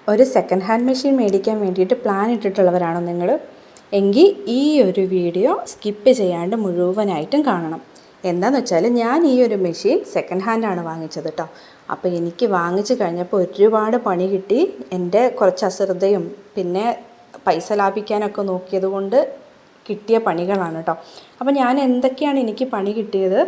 ഒരു second hand machine മേടിക്കാൻ വേണ്ടിയിട്ട് പ്ലാൻ ഇട്ടിട്ടുള്ളവരാണോ നിങ്ങൾ? എങ്കിൽ ഈ ഒരു വീഡിയോ സ്കിപ്പ് ചെയ്യാണ്ട് മുഴുവനായിട്ടും കാണണം. എന്താണെന്ന് വെച്ചാൽ ഞാൻ ഈ ഒരു മെഷീൻ സെക്കൻഡ് ഹാൻഡാണ് വാങ്ങിച്ചത് കേട്ടോ. അപ്പോൾ എനിക്ക് വാങ്ങിച്ച് കഴിഞ്ഞപ്പോൾ ഒരുപാട് പണി കിട്ടി. എൻ്റെ കുറച്ച് അശ്രദ്ധയും പിന്നെ പൈസ ലാഭിക്കാനൊക്കെ നോക്കിയത് കൊണ്ട് കിട്ടിയ പണികളാണ് കേട്ടോ. അപ്പോൾ ഞാൻ എന്തൊക്കെയാണ് എനിക്ക് പണി കിട്ടിയത്,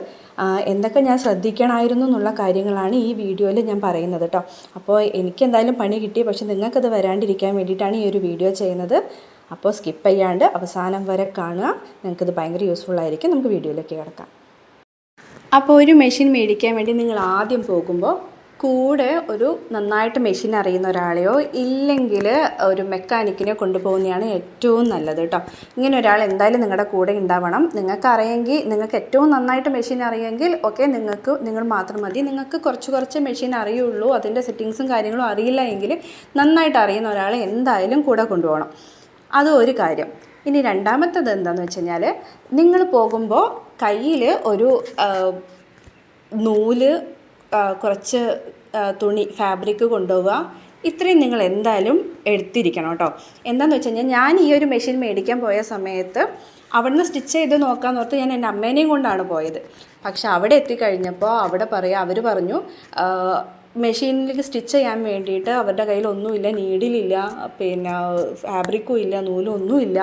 എന്തൊക്കെ ഞാൻ ശ്രദ്ധിക്കണമായിരുന്നു എന്നുള്ള കാര്യങ്ങളാണ് ഈ വീഡിയോയിൽ ഞാൻ പറയുന്നത് കേട്ടോ. അപ്പോൾ എനിക്ക് എന്തായാലും പണി കിട്ടി, പക്ഷെ നിങ്ങൾക്കത് വരാണ്ടിരിക്കാൻ വേണ്ടിയിട്ടാണ് ഈ ഒരു വീഡിയോ ചെയ്യുന്നത്. അപ്പോൾ സ്കിപ്പ് ചെയ്യാണ്ട് അവസാനം വരെ കാണുക, നിങ്ങൾക്കത് ഭയങ്കര യൂസ്ഫുൾ ആയിരിക്കും. നമുക്ക് വീഡിയോയിലേക്ക് കിടക്കാം. അപ്പോൾ ഒരു മെഷീൻ മേടിക്കാൻ വേണ്ടി നിങ്ങൾ ആദ്യം പോകുമ്പോൾ കൂടെ ഒരു നന്നായിട്ട് മെഷീൻ അറിയുന്ന ഒരാളെയോ ഇല്ലെങ്കിൽ ഒരു മെക്കാനിക്കിനെ കൊണ്ടുപോകുന്നതാണ് ഏറ്റവും നല്ലത് കേട്ടോ. ഇങ്ങനെ ഒരാൾ എന്തായാലും നിങ്ങളുടെ കൂടെ ഉണ്ടാവണം. നിങ്ങൾക്ക് ഏറ്റവും നന്നായിട്ട് മെഷീൻ അറിയുമെങ്കിൽ ഓക്കെ, നിങ്ങൾ മാത്രം മതി. നിങ്ങൾക്ക് കുറച്ച് മെഷീൻ അറിയുള്ളൂ, അതിൻ്റെ സെറ്റിങ്സും കാര്യങ്ങളും അറിയില്ല എങ്കിൽ നന്നായിട്ട് അറിയുന്ന ഒരാളെ എന്തായാലും കൂടെ കൊണ്ടുപോകണം. അത് ഒരു കാര്യം. ഇനി രണ്ടാമത്തത് എന്താണെന്ന് വെച്ച് കഴിഞ്ഞാൽ, നിങ്ങൾ പോകുമ്പോൾ കയ്യിൽ ഒരു നൂല്, കുറച്ച് തുണി, ഫാബ്രിക് കൊണ്ടുപോവുക. ഇത്രയും നിങ്ങൾ എന്തായാലും എടുത്തിരിക്കണം കേട്ടോ. എന്താണെന്ന് വെച്ച് കഴിഞ്ഞാൽ, ഞാൻ ഈ ഒരു മെഷീൻ മേടിക്കാൻ പോയ സമയത്ത് അവിടുന്ന് സ്റ്റിച്ച് ചെയ്ത് നോക്കാമെന്ന് ഓർത്ത് ഞാൻ എൻ്റെ അമ്മേനെയും കൊണ്ടാണ് പോയത്. പക്ഷെ അവിടെ എത്തിക്കഴിഞ്ഞപ്പോൾ അവർ പറഞ്ഞു മെഷീനിലേക്ക് സ്റ്റിച്ച് ചെയ്യാൻ വേണ്ടിയിട്ട് അവരുടെ കയ്യിൽ ഒന്നുമില്ല, നീഡിലില്ല, പിന്നെ ഫാബ്രിക്കും ഇല്ല, നൂലും ഒന്നുമില്ല,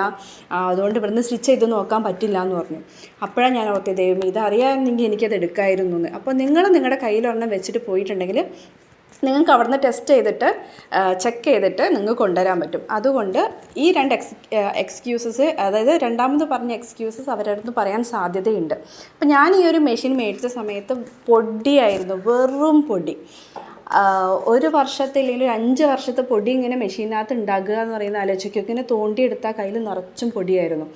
അതുകൊണ്ട് ഇവിടുന്ന് സ്റ്റിച്ച് ചെയ്ത് നോക്കാൻ പറ്റില്ല എന്ന് പറഞ്ഞു. അപ്പോഴാണ് ഞാൻ ഓർത്തത്, ദൈവം ഇതറിയാമെങ്കിൽ എനിക്കത് എടുക്കാമായിരുന്നു എന്ന്. അപ്പോൾ നിങ്ങൾ നിങ്ങളുടെ കയ്യിലൊരെണ്ണം വെച്ചിട്ട് പോയിട്ടുണ്ടെങ്കിൽ നിങ്ങൾക്ക് അവിടുന്ന് ടെസ്റ്റ് ചെയ്തിട്ട് ചെക്ക് ചെയ്തിട്ട് നിങ്ങൾക്ക് കൊണ്ടുവരാൻ പറ്റും. അതുകൊണ്ട് ഈ രണ്ട് എക്സ്ക്യൂസസ്, അതായത് രണ്ടാമത് പറഞ്ഞ എക്സ്ക്യൂസസ് അവരുടെ അടുത്ത് പറയാൻ സാധ്യതയുണ്ട്. അപ്പം ഞാൻ ഈ ഒരു മെഷീൻ മേടിച്ച സമയത്ത് പൊടിയായിരുന്നു, വെറും പൊടി. ഒരു വർഷത്തിൽ അല്ലെങ്കിൽ 5 വർഷത്തെ പൊടി ഇങ്ങനെ മെഷീനകത്ത് ഉണ്ടാകുക എന്ന് പറയുന്ന ആലോചിക്കും. ഇങ്ങനെ തോണ്ടിയെടുത്താൽ കയ്യിൽ നിറച്ചും പൊടിയായിരുന്നു.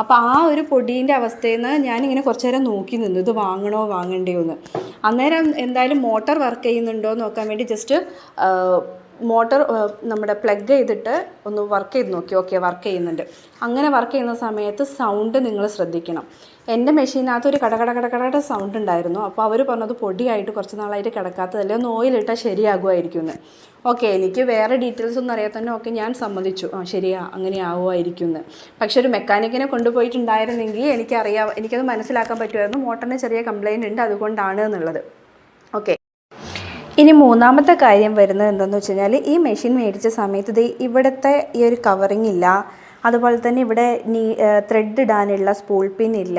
അപ്പോൾ ആ ഒരു പൊടീൻ്റെ അവസ്ഥയിൽ നിന്ന് ഞാനിങ്ങനെ കുറച്ച് നേരം നോക്കി നിന്നു, ഇത് വാങ്ങണോ വാങ്ങണ്ടയോ എന്ന്. അന്നേരം എന്തായാലും മോട്ടർ വർക്ക് ചെയ്യുന്നുണ്ടോ എന്ന് നോക്കാൻ വേണ്ടി ജസ്റ്റ് മോട്ടർ നമ്മുടെ പ്ലഗ് ചെയ്തിട്ട് ഒന്ന് വർക്ക് ചെയ്ത് നോക്കി. ഓക്കെ, വർക്ക് ചെയ്യുന്നുണ്ട്. അങ്ങനെ വർക്ക് ചെയ്യുന്ന സമയത്ത് സൗണ്ട് നിങ്ങൾ ശ്രദ്ധിക്കണം. എൻ്റെ മെഷീനകത്ത് ഒരു കടകട സൗണ്ട് ഉണ്ടായിരുന്നു. അപ്പോൾ അവർ പറഞ്ഞത് പൊടിയായിട്ട് കുറച്ച് നാളായിട്ട് കിടക്കാത്തതല്ലേ, ഒന്ന് ഓയിലിട്ടാൽ ശരിയാകുമായിരിക്കും എന്ന്. ഓക്കെ, എനിക്ക് വേറെ ഡീറ്റെയിൽസ് ഒന്നും അറിയാതെ തന്നെ ഓക്കെ ഞാൻ സമ്മതിച്ചു, ശരിയാ അങ്ങനെ ആവുമായിരിക്കും എന്ന്. പക്ഷെ ഒരു മെക്കാനിക്കിനെ കൊണ്ടുപോയിട്ടുണ്ടായിരുന്നെങ്കിൽ എനിക്കത് മനസ്സിലാക്കാൻ പറ്റുമായിരുന്നു, മോട്ടറിന് ചെറിയ കംപ്ലയിൻ്റ് ഉണ്ട് അതുകൊണ്ടാണ് എന്നുള്ളത്. ഓക്കെ, ഇനി മൂന്നാമത്തെ കാര്യം വരുന്നത് എന്താണെന്ന് വെച്ച് കഴിഞ്ഞാൽ, ഈ മെഷീൻ മേടിച്ച സമയത്ത് ഇവിടുത്തെ ഈ ഒരു കവറിങ് ഇല്ല. അതുപോലെ തന്നെ ഇവിടെ ത്രെഡ് ഇടാനുള്ള സ്പൂൾ പിൻ ഇല്ല.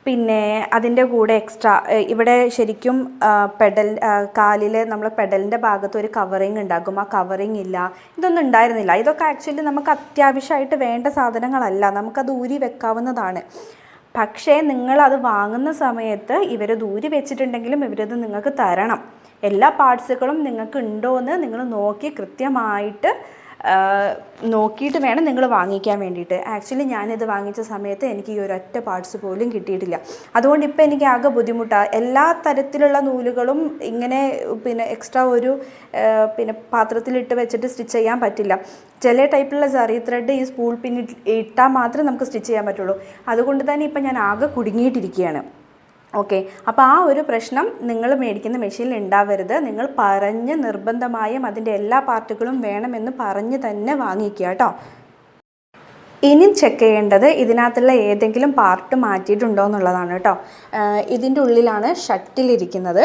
പിന്നെ അതിൻ്റെ കൂടെ എക്സ്ട്രാ ഇവിടെ ശരിക്കും കാലിൽ നമ്മൾ പെഡലിൻ്റെ ഭാഗത്ത് ഒരു കവറിങ് ഉണ്ടാക്കും, ആ കവറിങ് ഇല്ല. ഇതൊന്നും ഉണ്ടായിരുന്നില്ല. ഇതൊക്കെ ആക്ച്വലി നമുക്ക് അത്യാവശ്യമായിട്ട് വേണ്ട സാധനങ്ങളല്ല, നമുക്കത് ഊരി വെക്കാവുന്നതാണ്. പക്ഷേ നിങ്ങളത് വാങ്ങുന്ന സമയത്ത് ഇവർ ദൂരി വെച്ചിട്ടുണ്ടെങ്കിലും ഇവരത് നിങ്ങൾക്ക് തരണം. എല്ലാ പാർട്സുകളും നിങ്ങൾക്ക് ഉണ്ടോ എന്ന് നിങ്ങൾ നോക്കി കൃത്യമായിട്ട് നോക്കിയിട്ട് വേണം നിങ്ങൾ വാങ്ങിക്കാൻ വേണ്ടിയിട്ട്. ആക്ച്വലി ഞാനിത് വാങ്ങിച്ച സമയത്ത് എനിക്ക് ഈ ഒരൊറ്റ പാർട്സ് പോലും കിട്ടിയിട്ടില്ല. അതുകൊണ്ട് ഇപ്പോൾ എനിക്ക് ആകെ ബുദ്ധിമുട്ടാണ്. എല്ലാ തരത്തിലുള്ള നൂലുകളും ഇങ്ങനെ പിന്നെ എക്സ്ട്രാ ഒരു പിന്നെ പാത്രത്തിലിട്ട് വെച്ചിട്ട് സ്റ്റിച്ച് ചെയ്യാൻ പറ്റില്ല. ചില ടൈപ്പിലുള്ള സറി ത്രെഡ് ഈ സ്പൂൾ പിൻ ഇട്ടാൽ മാത്രമേ നമുക്ക് സ്റ്റിച്ച് ചെയ്യാൻ പറ്റുള്ളൂ. അതുകൊണ്ട് തന്നെ ഇപ്പം ഞാൻ ആകെ കുടുങ്ങിയിട്ടിരിക്കുകയാണ്. ഓക്കെ, അപ്പോൾ ആ ഒരു പ്രശ്നം നിങ്ങൾ മേടിക്കുന്ന മെഷീനിൽ ഉണ്ടാവരുത്. നിങ്ങൾ പറഞ്ഞ് നിർബന്ധമായും അതിൻ്റെ എല്ലാ പാർട്ടുകളും വേണമെന്ന് പറഞ്ഞ് തന്നെ വാങ്ങിക്കുക കേട്ടോ. ഇനി ചെക്ക് ചെയ്യേണ്ടത് ഇതിനകത്തുള്ള ഏതെങ്കിലും പാർട്ട് മാറ്റിയിട്ടുണ്ടോ എന്നുള്ളതാണ് കേട്ടോ. ഇതിൻ്റെ ഉള്ളിലാണ് ഷട്ടിലിരിക്കുന്നത്.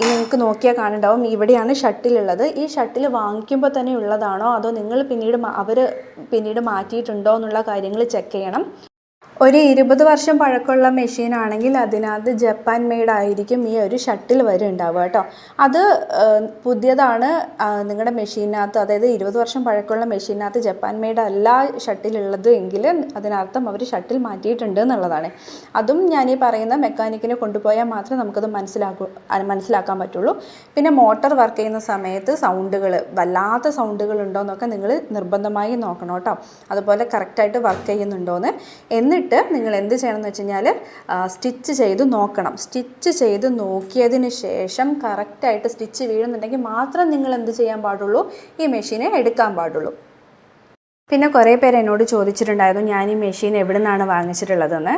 നിങ്ങൾക്ക് നോക്കിയാൽ കാണുന്നുണ്ടാവും, ഇവിടെയാണ് ഷട്ടിലുള്ളത്. ഈ ഷട്ടിൽ വാങ്ങിക്കുമ്പോൾ തന്നെ ഉള്ളതാണോ അതോ നിങ്ങൾ പിന്നീട് മാറ്റിയിട്ടുണ്ടോ എന്നുള്ള കാര്യങ്ങൾ ചെക്ക് ചെയ്യണം. ഒരു 20 വർഷം പഴക്കമുള്ള മെഷീനാണെങ്കിൽ അതിനകത്ത് ജപ്പാൻ മെയ്ഡ് ആയിരിക്കും ഈ ഒരു ഷട്ടിൽ വരെ ഉണ്ടാവുക കേട്ടോ. അത് പുതിയതാണ് നിങ്ങളുടെ മെഷീനകത്ത്, അതായത് 20 വർഷം പഴക്കമുള്ള മെഷീനകത്ത് ജപ്പാൻ മെയ്ഡ് അല്ല ഷട്ടിലുള്ളത് എങ്കിൽ അതിനർത്ഥം അവർ ഷട്ടിൽ മാറ്റിയിട്ടുണ്ട് എന്നുള്ളതാണ്. അതും ഞാൻ ഈ പറയുന്ന മെക്കാനിക്കിനെ കൊണ്ടുപോയാൽ മാത്രമേ നമുക്കത് മനസ്സിലാക്കാൻ പറ്റുള്ളൂ. പിന്നെ മോട്ടർ വർക്ക് ചെയ്യുന്ന സമയത്ത് വല്ലാത്ത സൗണ്ടുകൾ ഉണ്ടോ എന്നൊക്കെ നിങ്ങൾ നിർബന്ധമായി നോക്കണം കേട്ടോ. അതുപോലെ കറക്റ്റായിട്ട് വർക്ക് ചെയ്യുന്നുണ്ടോയെന്ന്. എന്നിട്ട് നിങ്ങൾ എന്ത് ചെയ്യണം എന്ന് വെച്ച് കഴിഞ്ഞാൽ സ്റ്റിച്ച് ചെയ്ത് നോക്കണം. സ്റ്റിച്ച് ചെയ്ത് നോക്കിയതിന് ശേഷം കറക്റ്റായിട്ട് സ്റ്റിച്ച് വീഴുന്നുണ്ടെങ്കിൽ മാത്രം നിങ്ങൾ എന്ത് ചെയ്യാൻ പാടുള്ളൂ, ഈ മെഷീനെ എടുക്കാൻ പാടുള്ളൂ. പിന്നെ കുറേ പേര് എന്നോട് ചോദിച്ചിട്ടുണ്ടായിരുന്നു ഞാൻ ഈ മെഷീൻ എവിടെ നിന്നാണ് വാങ്ങിച്ചിട്ടുള്ളതെന്ന്.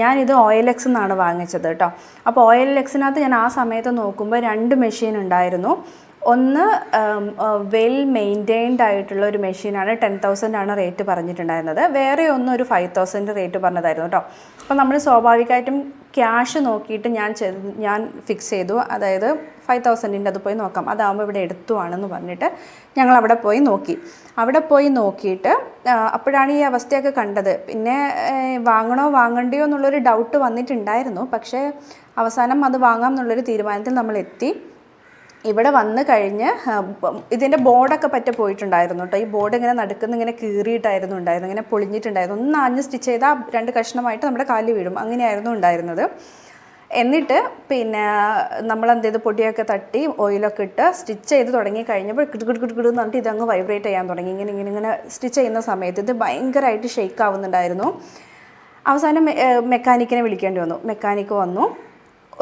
ഞാനിത് OLX എന്നാണ് വാങ്ങിച്ചത് കേട്ടോ. അപ്പോൾ OLXനകത്ത് ഞാൻ ആ സമയത്ത് നോക്കുമ്പോൾ 2 മെഷീൻ ഉണ്ടായിരുന്നു. ഒന്ന് വെൽ മെയിൻറ്റെയിൻഡ് ആയിട്ടുള്ള ഒരു മെഷീനാണ് 10,000 ആണ് റേറ്റ് പറഞ്ഞിട്ടുണ്ടായിരുന്നത്. വേറെ ഒന്ന് ഒരു 5,000 റേറ്റ് പറഞ്ഞതായിരുന്നു കേട്ടോ. അപ്പോൾ നമ്മൾ സ്വാഭാവികമായിട്ടും ക്യാഷ് നോക്കിയിട്ട് ഞാൻ ഫിക്സ് ചെയ്തു, അതായത് 5,000 അത് പോയി നോക്കാം, അതാകുമ്പോൾ ഇവിടെ എടുത്തുവാണെന്ന് പറഞ്ഞിട്ട് ഞങ്ങൾ അവിടെ പോയി നോക്കി. അവിടെ പോയി നോക്കിയിട്ട് അപ്പോഴാണ് ഈ അവസ്ഥയൊക്കെ കണ്ടത്. പിന്നെ വാങ്ങണോ വാങ്ങണ്ടയോ എന്നുള്ളൊരു ഡൗട്ട് വന്നിട്ടുണ്ടായിരുന്നു. പക്ഷേ അവസാനം അത് വാങ്ങാം എന്നുള്ളൊരു തീരുമാനത്തിൽ നമ്മൾ എത്തി. ഇവിടെ വന്ന് കഴിഞ്ഞ് ഇതിൻ്റെ ബോർഡൊക്കെ പറ്റ പോയിട്ടുണ്ടായിരുന്നു കേട്ടോ. ഈ ബോർഡ് ഇങ്ങനെ നടുക്കുന്ന ഇങ്ങനെ കീറിയിട്ടായിരുന്നു ഉണ്ടായിരുന്നു, ഇങ്ങനെ പൊളിഞ്ഞിട്ടുണ്ടായിരുന്നു. ഒന്ന് ആഞ്ഞ് സ്റ്റിച്ച് ചെയ്താൽ 2 കഷ്ണമായിട്ട് നമ്മുടെ കാലിൽ വീഴും, അങ്ങനെയായിരുന്നു ഉണ്ടായിരുന്നത്. എന്നിട്ട് പിന്നെ നമ്മളെന്ത് ചെയ്ത് പൊടിയൊക്കെ തട്ടി ഓയിലൊക്കെ ഇട്ട് സ്റ്റിച്ച് ചെയ്ത് തുടങ്ങി കഴിഞ്ഞപ്പോൾ കിടുകിടുകിടുകിട് എന്ന് പറഞ്ഞിട്ട് ഇതങ്ങ് വൈബ്രേറ്റ് ചെയ്യാൻ തുടങ്ങി. ഇങ്ങനെ സ്റ്റിച്ച് ചെയ്യുന്ന സമയത്ത് ഇത് ഭയങ്കരമായിട്ട് ഷെയ്ക്ക് ആവുന്നുണ്ടായിരുന്നു. അവസാനം മെക്കാനിക്കിനെ വിളിക്കേണ്ടി വന്നു. മെക്കാനിക്ക് വന്നു,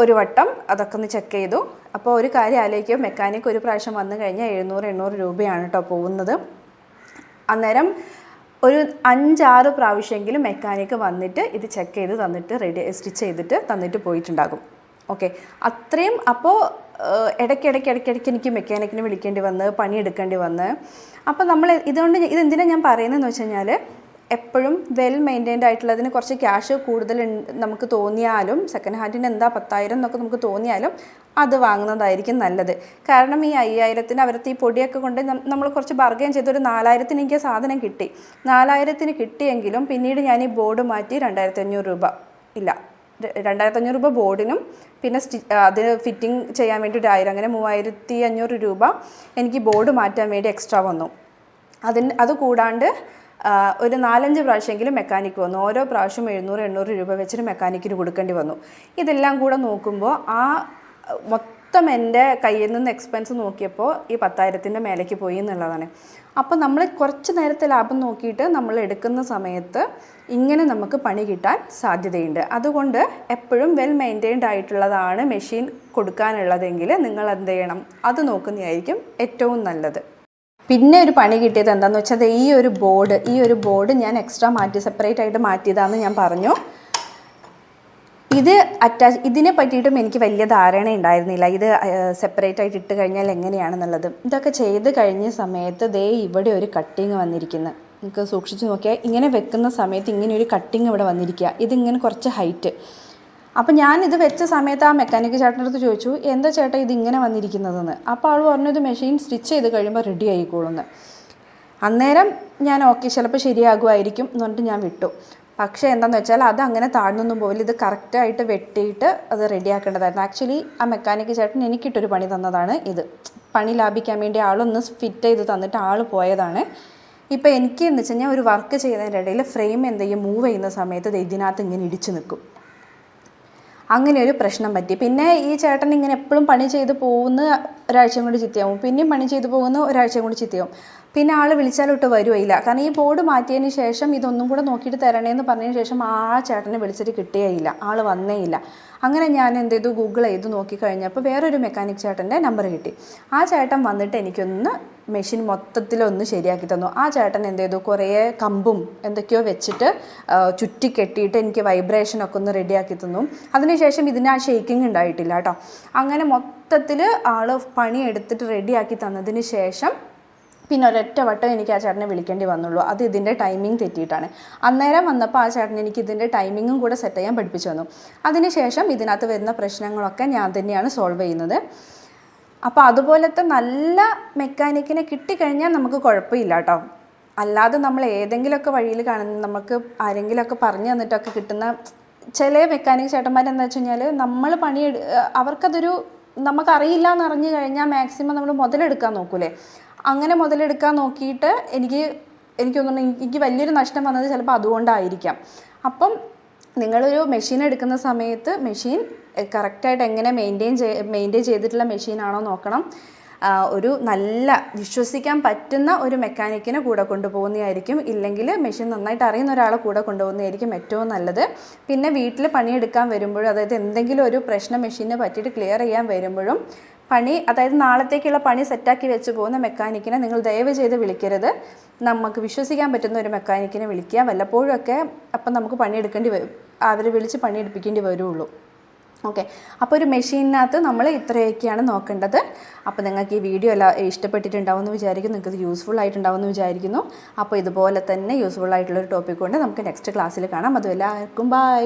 ഒരു വട്ടം അതൊക്കെ ഒന്ന് ചെക്ക് ചെയ്തു. അപ്പോൾ ഒരു കാര്യം ആലോചിക്കും, മെക്കാനിക്ക് ഒരു പ്രാവശ്യം വന്നു കഴിഞ്ഞാൽ 700-800 രൂപയാണ് കേട്ടോ പോകുന്നത്. അന്നേരം ഒരു 5-6 പ്രാവശ്യമെങ്കിലും മെക്കാനിക്ക് വന്നിട്ട് ഇത് ചെക്ക് ചെയ്ത് തന്നിട്ട് സ്റ്റിച്ച് ചെയ്തിട്ട് തന്നിട്ട് പോയിട്ടുണ്ടാകും. ഓക്കെ, അത്രയും. അപ്പോൾ ഇടയ്ക്കിടയ്ക്ക് എനിക്ക് മെക്കാനിക്കിനെ വിളിക്കേണ്ടി വന്ന് പണിയെടുക്കേണ്ടി വന്ന്. അപ്പോൾ നമ്മൾ ഇതെന്തിനാണ് ഞാൻ പറയുന്നതെന്ന് വെച്ച് കഴിഞ്ഞാൽ, എപ്പോഴും വെൽ മെയിൻറ്റെയിൻഡ് ആയിട്ടുള്ളതിന് കുറച്ച് ക്യാഷ് കൂടുതൽ നമുക്ക് തോന്നിയാലും, സെക്കൻഡ് ഹാൻഡിന് എന്താ 10,000 എന്നൊക്കെ നമുക്ക് തോന്നിയാലും അത് വാങ്ങുന്നതായിരിക്കും നല്ലത്. കാരണം ഈ 5,000-ന് അവരത്തെ ഈ പൊടിയൊക്കെ കൊണ്ട് നമ്മൾ കുറച്ച് ബാർഗെയിൻ ചെയ്തൊരു 4,000-ന് എനിക്ക് സാധനം കിട്ടി. 4,000-ന് കിട്ടിയെങ്കിലും പിന്നീട് ഞാൻ ഈ ബോർഡ് മാറ്റി 2,500 രൂപ, ഇല്ല 2,500 രൂപ ബോർഡിനും പിന്നെ അത് ഫിറ്റിംഗ് ചെയ്യാൻ വേണ്ടി 1,000, അങ്ങനെ 3,500 രൂപ എനിക്ക് ബോർഡ് മാറ്റാൻ വേണ്ടി എക്സ്ട്രാ വന്നു. അത് കൂടാണ്ട് ഒരു 4-5 പ്രാവശ്യമെങ്കിലും മെക്കാനിക്ക് വന്നു. ഓരോ പ്രാവശ്യം 700-800 രൂപ വെച്ചിട്ട് മെക്കാനിക്കിന് കൊടുക്കേണ്ടി വന്നു. ഇതെല്ലാം കൂടെ നോക്കുമ്പോൾ മൊത്തം എൻ്റെ കയ്യിൽ നിന്ന് എക്സ്പെൻസ് നോക്കിയപ്പോൾ ഈ 10,000-ൻ്റെ മേലേക്ക് പോയി എന്നുള്ളതാണ്. അപ്പോൾ നമ്മൾ കുറച്ച് നേരത്തെ ലാഭം നോക്കിയിട്ട് നമ്മൾ എടുക്കുന്ന സമയത്ത് ഇങ്ങനെ നമുക്ക് പണി കിട്ടാൻ സാധ്യതയുണ്ട്. അതുകൊണ്ട് എപ്പോഴും വെൽ മെയിൻറ്റെയിൻഡ് ആയിട്ടുള്ളതാണ് മെഷീൻ കൊടുക്കാനുള്ളതെങ്കിൽ നിങ്ങൾ എന്ത് ചെയ്യണം, അത് നോക്കുന്നതായിരിക്കും ഏറ്റവും നല്ലത്. പിന്നെ ഒരു പണി കിട്ടിയത് എന്താണെന്ന് വെച്ചാൽ, ഈ ഒരു ബോർഡ് ഞാൻ എക്സ്ട്രാ സെപ്പറേറ്റ് ആയിട്ട് മാറ്റിയതാണെന്ന് ഞാൻ പറഞ്ഞു. ഇതിനെ പറ്റിയിട്ടും എനിക്ക് വലിയ ധാരണ ഉണ്ടായിരുന്നില്ല, ഇത് സെപ്പറേറ്റ് ആയിട്ട് ഇട്ട് കഴിഞ്ഞാൽ എങ്ങനെയാണെന്നുള്ളത്. ഇതൊക്കെ ചെയ്ത് കഴിഞ്ഞ സമയത്ത് ഇവിടെ ഒരു കട്ടിങ് വന്നിരിക്കുന്നത് നിങ്ങൾക്ക് സൂക്ഷിച്ച് നോക്കിയാൽ, ഇങ്ങനെ വെക്കുന്ന സമയത്ത് ഇങ്ങനെ ഒരു കട്ടിങ് ഇവിടെ വന്നിരിക്കുക. ഇതിങ്ങനെ കുറച്ച് ഹൈറ്റ്. അപ്പോൾ ഞാനിത് വെച്ച സമയത്ത് ആ മെക്കാനിക്ക് ചേട്ടൻ്റെ അടുത്ത് ചോദിച്ചു, എന്താ ചേട്ടാ ഇതിങ്ങനെ വന്നിരിക്കുന്നതെന്ന്. അപ്പോൾ ആൾ പറഞ്ഞു, ഇത് മെഷീൻ സ്റ്റിച്ച് ചെയ്ത് കഴിയുമ്പോൾ റെഡി ആയിക്കോളുമെന്ന്. അന്നേരം ഞാൻ ഓക്കെ, ചിലപ്പോൾ ശരിയാകുമായിരിക്കും എന്ന് പറഞ്ഞിട്ട് ഞാൻ വിട്ടു. പക്ഷേ എന്താണെന്ന് വെച്ചാൽ അത് അങ്ങനെ താഴ്ന്നൊന്നും പോയില്ല. ഇത് കറക്റ്റായിട്ട് വെട്ടിയിട്ട് അത് റെഡിയാക്കേണ്ടതായിരുന്നു. ആക്ച്വലി ആ മെക്കാനിക്ക് ചേട്ടൻ എനിക്കിട്ടൊരു പണി തന്നതാണ്. ഇത് പണി ലാഭിക്കാൻ വേണ്ടി ആളൊന്ന് ഫിറ്റ് ചെയ്ത് തന്നിട്ട് ആൾ പോയതാണ്. ഇപ്പോൾ എനിക്ക് എന്ന് വെച്ച് കഴിഞ്ഞാൽ ഒരു വർക്ക് ചെയ്യുന്നതിൻ്റെ ഇടയിൽ ഫ്രെയിം എന്തെങ്കിലും മൂവ് ചെയ്യുന്ന സമയത്ത് ഇതിനകത്ത് ഇങ്ങനെ ഇടിച്ച് നിൽക്കും. അങ്ങനെ ഒരു പ്രശ്നം പറ്റി. പിന്നെ ഈ ചേട്ടൻ ഇങ്ങനെ എപ്പോഴും പണി ചെയ്ത് പോകുന്ന ഒരാഴ്ചയും കൊണ്ട് ചിത്തിയാവും, പിന്നെയും പണി ചെയ്ത് പോകുന്ന ഒരാഴ്ചയും കൊണ്ട് ചിത്തിയാവും. പിന്നെ ആൾ വിളിച്ചാലോട്ട് വരുകയില്ല. കാരണം ഈ ബോർഡ് മാറ്റിയതിന് ശേഷം ഇതൊന്നും കൂടെ നോക്കിയിട്ട് തരണേന്ന് പറഞ്ഞതിന് ശേഷം ആ ചേട്ടനെ വിളിച്ചിട്ട് കിട്ടുകയില്ല, ആൾ വന്നേയില്ല. അങ്ങനെ ഞാൻ എന്ത് ചെയ്തു, ഗൂഗിൾ ചെയ്ത് നോക്കിക്കഴിഞ്ഞപ്പോൾ വേറൊരു മെക്കാനിക് ചേട്ടൻ്റെ നമ്പർ കിട്ടി. ആ ചേട്ടൻ വന്നിട്ട് എനിക്കൊന്ന് മെഷീൻ മൊത്തത്തിലൊന്ന് ശരിയാക്കി തന്നു. ആ ചേട്ടൻ എന്ത് ചെയ്തു, കുറേ കമ്പും എന്തൊക്കെയോ വെച്ചിട്ട് ചുറ്റി കെട്ടിയിട്ട് എനിക്ക് വൈബ്രേഷനൊക്കെ ഒന്ന് റെഡിയാക്കി തന്നു. അതിനുശേഷം ഇതിന് ആ ഷെയ്ക്കിങ് ഉണ്ടായിട്ടില്ല കേട്ടോ. അങ്ങനെ മൊത്തത്തിൽ ആൾ പണിയെടുത്തിട്ട് റെഡിയാക്കി തന്നതിന് ശേഷം പിന്നെ ഒരൊറ്റ വട്ടം എനിക്ക് ആ ചേട്ടനെ വിളിക്കേണ്ടി വന്നുള്ളൂ. അത് ഇതിൻ്റെ ടൈമിംഗ് തെറ്റിയിട്ടാണ്. അന്നേരം വന്നപ്പോൾ ആ ചേട്ടൻ എനിക്ക് ഇതിൻ്റെ ടൈമിങ്ങും കൂടെ സെറ്റ് ചെയ്യാൻ പഠിപ്പിച്ചു തന്നു. അതിനുശേഷം ഇതിനകത്ത് വരുന്ന പ്രശ്നങ്ങളൊക്കെ ഞാൻ തന്നെയാണ് സോൾവ് ചെയ്യുന്നത്. അപ്പോൾ അതുപോലത്തെ നല്ല മെക്കാനിക്കിനെ കിട്ടിക്കഴിഞ്ഞാൽ നമുക്ക് കുഴപ്പമില്ല കേട്ടോ. അല്ലാതെ നമ്മൾ ഏതെങ്കിലുമൊക്കെ വഴിയിൽ കാണുന്ന നമുക്ക് ആരെങ്കിലുമൊക്കെ പറഞ്ഞു തന്നിട്ടൊക്കെ കിട്ടുന്ന ചില മെക്കാനിക് ചേട്ടന്മാരെന്താ വെച്ച് കഴിഞ്ഞാൽ, നമ്മൾ അവർക്കതൊരു നമുക്കറിയില്ല എന്നറിഞ്ഞു കഴിഞ്ഞാൽ മാക്സിമം നമ്മൾ മുതലെടുക്കാൻ നോക്കൂലേ. അങ്ങനെ മുതലെടുക്കാൻ നോക്കിയിട്ട് എനിക്ക് തോന്നുന്നു എനിക്ക് വലിയൊരു നഷ്ടം വന്നത് ചിലപ്പോൾ അതുകൊണ്ടായിരിക്കാം. അപ്പം നിങ്ങളൊരു മെഷീൻ എടുക്കുന്ന സമയത്ത് മെഷീൻ കറക്റ്റായിട്ട് എങ്ങനെ മെയിൻറ്റെയിൻ ചെയ്തിട്ടുള്ള മെഷീനാണോ നോക്കണം. ഒരു നല്ല വിശ്വസിക്കാൻ പറ്റുന്ന ഒരു മെക്കാനിക്കിനെ കൂടെ കൊണ്ടുപോകുന്നതായിരിക്കും. ഇല്ലെങ്കിൽ മെഷീൻ നന്നായിട്ട് അറിയുന്ന ഒരാളെ കൂടെ കൊണ്ടുപോകുന്നതായിരിക്കും ഏറ്റവും നല്ലത്. പിന്നെ വീട്ടിൽ പണിയെടുക്കാൻ വരുമ്പോഴും, അതായത് എന്തെങ്കിലും ഒരു പ്രശ്നം മെഷീനെ പറ്റിയിട്ട് ക്ലിയർ ചെയ്യാൻ വരുമ്പോഴും അതായത് നാളത്തേക്കുള്ള പണി സെറ്റാക്കി വെച്ച് പോകുന്ന മെക്കാനിക്കിനെ നിങ്ങൾ ദയവ് ചെയ്ത് വിളിക്കരുത്. നമുക്ക് വിശ്വസിക്കാൻ പറ്റുന്ന ഒരു മെക്കാനിക്കിനെ വിളിക്കുക. വല്ലപ്പോഴും ഒക്കെ അപ്പം നമുക്ക് പണിയെടുക്കേണ്ടി വരും, അവരെ വിളിച്ച് പണിയെടുപ്പിക്കേണ്ടി വരുള്ളൂ. ഓക്കെ, അപ്പോൾ ഒരു മെഷീനകത്ത് നമ്മൾ ഇത്രയൊക്കെയാണ് നോക്കേണ്ടത്. അപ്പോൾ നിങ്ങൾക്ക് ഈ വീഡിയോ എല്ലാം ഇഷ്ടപ്പെട്ടിട്ടുണ്ടാവുമെന്ന് വിചാരിക്കുന്നു, നിങ്ങൾക്ക് ഇത് യൂസ്ഫുൾ ആയിട്ടുണ്ടാവുമെന്ന് വിചാരിക്കുന്നു. അപ്പോൾ ഇതുപോലെ തന്നെ യൂസ്ഫുൾ ആയിട്ടുള്ളൊരു ടോപ്പിക് കൊണ്ട് നമുക്ക് നെക്സ്റ്റ് ക്ലാസ്സിൽ കാണാം. അതും എല്ലാവർക്കും ബൈ.